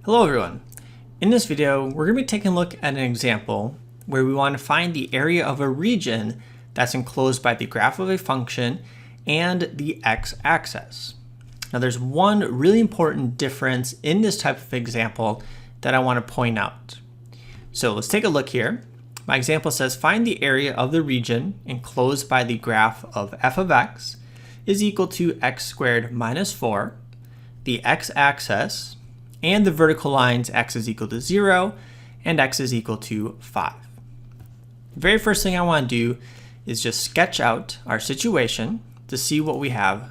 Hello everyone. In this video, we're going to be taking a look at an example where we want to find the area of a region that's enclosed by the graph of a function and the x-axis. Now there's one really important difference in this type of example that I want to point out. So let's take a look here. My example says find the area of the region enclosed by the graph of f of x is equal to x squared minus 4, the x-axis, and the vertical lines x is equal to 0 and x is equal to 5. The very first thing I want to do is just sketch out our situation to see what we have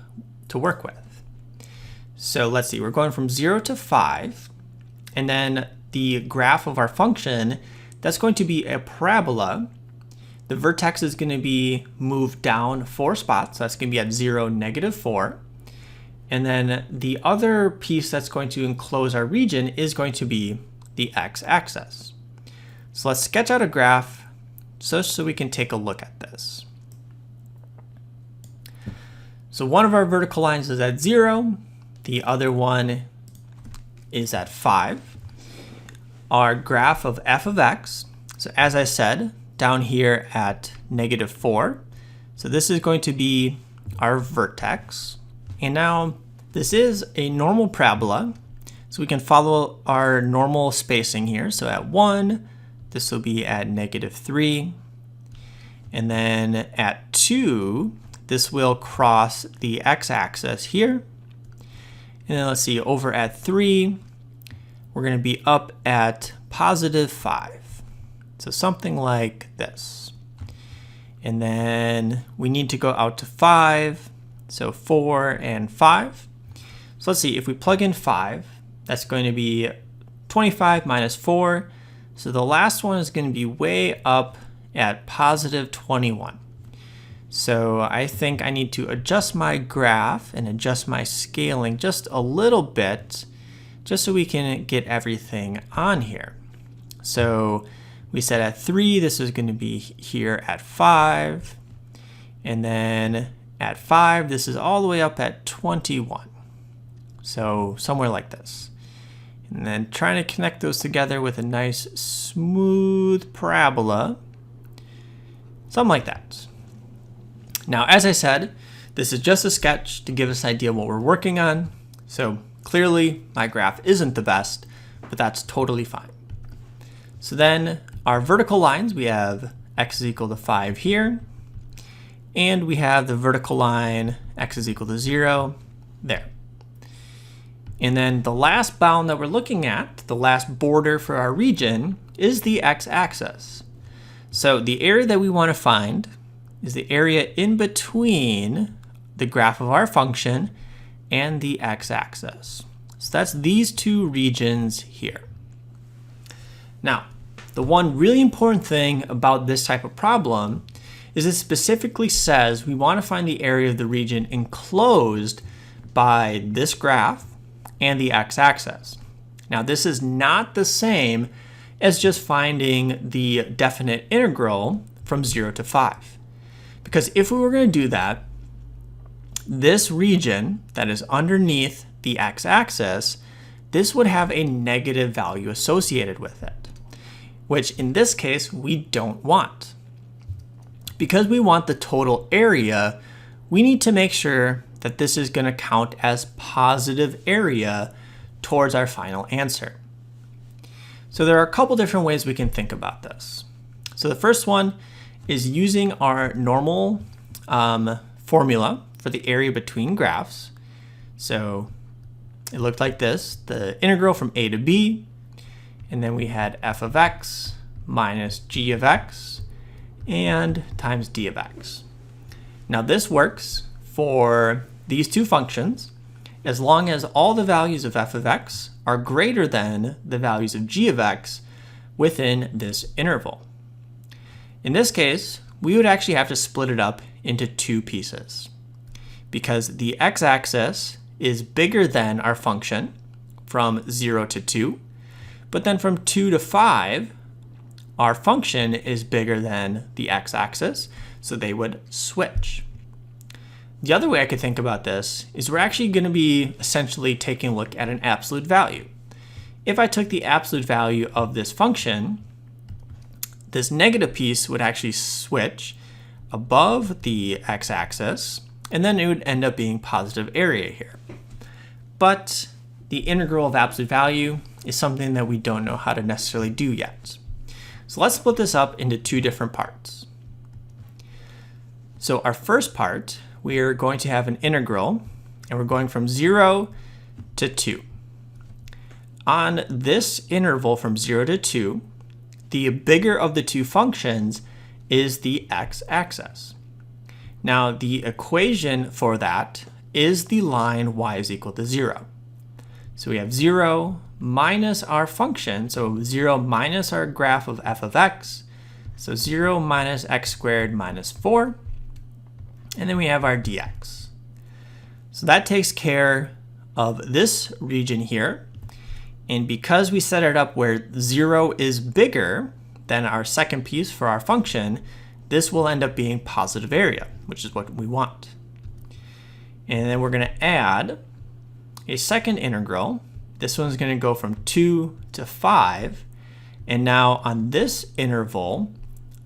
to work with. So let's see, we're going from 0 to 5, and then the graph of our function, that's going to be a parabola. The vertex is going to be moved down 4 spots, so that's going to be at 0, -4. And then the other piece that's going to enclose our region is going to be the x-axis. So let's sketch out a graph so we can take a look at this. So one of our vertical lines is at 0, the other one is at 5. Our graph of f of x, so as I said, down here at -4. So this is going to be our vertex. And now this is a normal parabola, so we can follow our normal spacing here. So at 1, this will be at -3. And then at 2, this will cross the x-axis here. And then let's see, over at 3, we're going to be up at +5. So something like this. And then we need to go out to 5. So 4 and 5. So let's see, if we plug in 5, that's going to be 25 minus 4. So the last one is going to be way up at +21. So I think I need to adjust my graph and adjust my scaling just a little bit, just so we can get everything on here. So we said at 3, this is going to be here at 5. And then at 5, this is all the way up at 21. So somewhere like this. And then trying to connect those together with a nice smooth parabola. Something like that. Now, as I said, this is just a sketch to give us an idea of what we're working on. So clearly my graph isn't the best, but that's totally fine. So then our vertical lines, we have x is equal to 5 here. And we have the vertical line, x is equal to 0, there. And then the last bound that we're looking at, the last border for our region, is the x-axis. So the area that we want to find is the area in between the graph of our function and the x-axis. So that's these two regions here. Now, the one really important thing about this type of problem is it specifically says we want to find the area of the region enclosed by this graph and the x-axis. Now this is not the same as just finding the definite integral from 0 to 5. Because if we were going to do that, this region that is underneath the x-axis, this would have a negative value associated with it, which in this case we don't want. Because we want the total area, we need to make sure that this is going to count as positive area towards our final answer. So there are a couple different ways we can think about this. So the first one is using our normal formula for the area between graphs. So it looked like this, the integral from a to b, and then we had f of x minus g of x, and times d of x. Now this works for these two functions as long as all the values of f of x are greater than the values of g of x within this interval. In this case, we would actually have to split it up into two pieces because the x-axis is bigger than our function from 0 to 2, but then from 2 to 5, our function is bigger than the x-axis, so they would switch. The other way I could think about this is we're actually going to be essentially taking a look at an absolute value. if I took the absolute value of this function, this negative piece would actually switch above the x-axis, and then it would end up being positive area here. But the integral of absolute value is something that we don't know how to necessarily do yet. So let's split this up into two different parts. So our first part, we are going to have an integral, and we're going from 0 to 2. On this interval from 0 to 2, the bigger of the two functions is the x-axis. Now, the equation for that is the line y is equal to 0. So we have 0 minus our function, so 0 minus our graph of f of x, so 0 minus x squared minus 4, and then we have our dx. So that takes care of this region here, and because we set it up where 0 is bigger than our second piece for our function, this will end up being positive area, which is what we want. And then we're going to add a second integral. This one's going to go from 2 to 5. And now on this interval,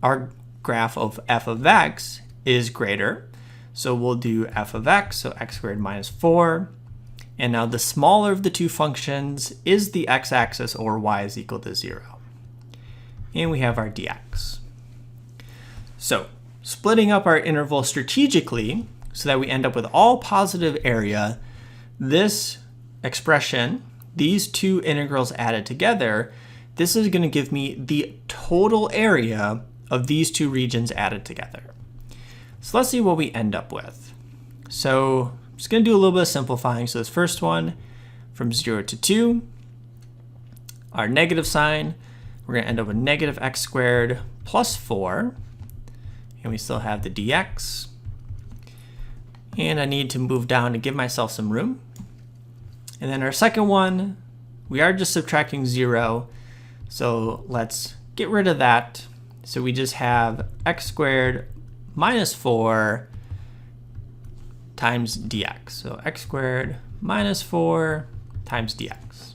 our graph of f of x is greater. So we'll do f of x, so x squared minus 4. And now the smaller of the two functions is the x-axis, or y is equal to 0. And we have our dx. So splitting up our interval strategically so that we end up with all positive area, this expression, these two integrals added together, this is going to give me the total area of these two regions added together. So let's see what we end up with. So I'm just going to do a little bit of simplifying. So this first one, from 0 to 2, our negative sign, we're going to end up with negative x squared plus 4. And we still have the dx. And I need to move down to give myself some room. And then our second one, we are just subtracting 0. So let's get rid of that. So we just have x squared minus 4 times dx. So x squared minus 4 times dx.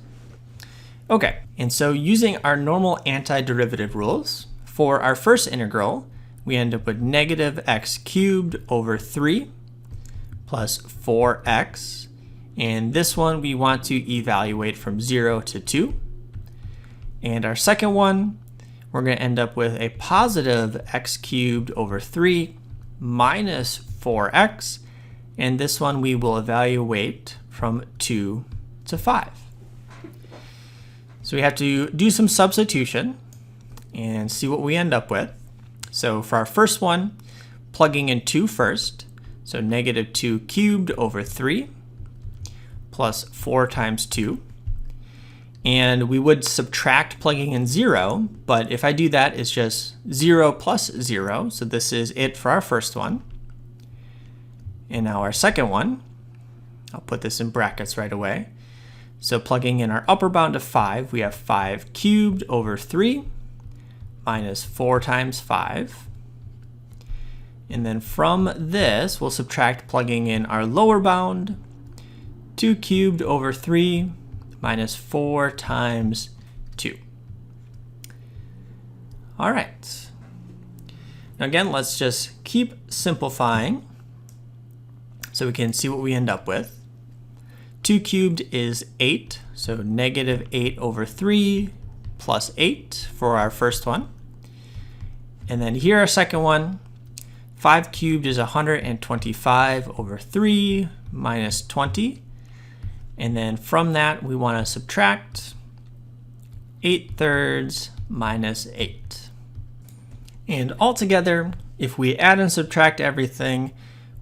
Okay, and so using our normal antiderivative rules, for our first integral, we end up with negative x cubed over 3 plus 4x. And this one we want to evaluate from 0 to 2. And our second one, we're going to end up with a positive x cubed over 3 minus 4x. And this one we will evaluate from 2 to 5. So we have to do some substitution and see what we end up with. So for our first one, plugging in 2 first. So negative 2 cubed over 3 plus 4 times 2. And we would subtract plugging in 0, but if I do that, it's just 0 plus 0. So this is it for our first one. And now our second one, I'll put this in brackets right away. So plugging in our upper bound of 5, we have 5 cubed over 3 minus 4 times 5. And then from this, we'll subtract plugging in our lower bound, 2 cubed over 3 minus 4 times 2. All right. Now again, let's just keep simplifying so we can see what we end up with. 2 cubed is 8, so negative 8 over 3 plus 8 for our first one. And then here our second one, 5 cubed is 125 over 3 minus 20. And then from that, we want to subtract 8/3 minus 8. And altogether, if we add and subtract everything,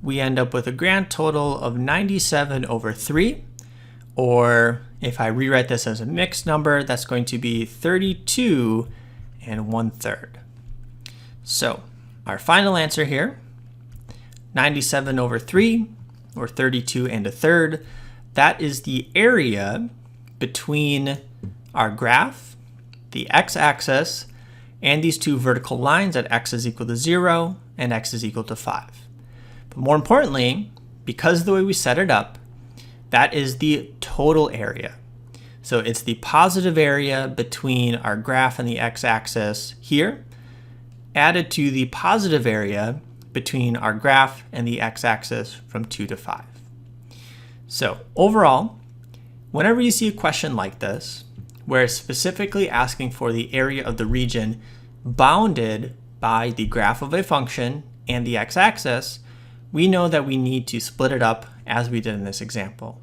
we end up with a grand total of 97 over 3. Or if I rewrite this as a mixed number, that's going to be 32 1/3. So our final answer here, 97 over 3, or 32 1/3. That is the area between our graph, the x-axis, and these two vertical lines at x is equal to 0 and x is equal to 5. But more importantly, because of the way we set it up, that is the total area. So it's the positive area between our graph and the x-axis here, added to the positive area between our graph and the x-axis from 2 to 5. So overall, whenever you see a question like this, where it's specifically asking for the area of the region bounded by the graph of a function and the x-axis, we know that we need to split it up as we did in this example.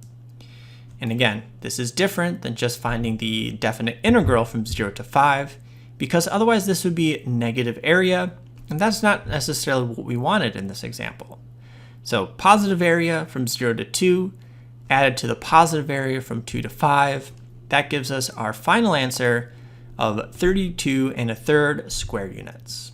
And again, this is different than just finding the definite integral from 0 to 5, because otherwise this would be negative area, and that's not necessarily what we wanted in this example. So positive area from 0 to 2, added to the positive area from 2 to 5, that gives us our final answer of 32 1/3 square units.